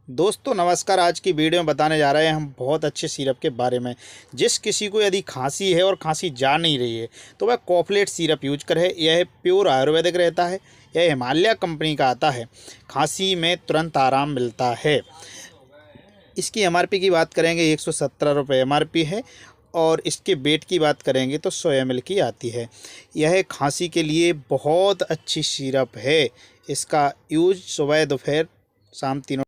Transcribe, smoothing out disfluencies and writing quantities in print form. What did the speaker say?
दोस्तों नमस्कार। आज की वीडियो में बताने जा रहे हैं हम बहुत अच्छे सिरप के बारे में। जिस किसी को यदि खांसी है और खांसी जा नहीं रही है तो वह कॉफलेट सिरप यूज करे। यह प्योर आयुर्वेदिक रहता है। यह हिमालय कंपनी का आता है। खांसी में तुरंत आराम मिलता है। इसकी एमआरपी की बात करेंगे 117 रुपये एमआरपी है और इसके वेट की बात करेंगे तो 100 ml की आती है। यह खांसी के लिए बहुत अच्छी सिरप है। इसका यूज सुबह दोपहर शाम तीनों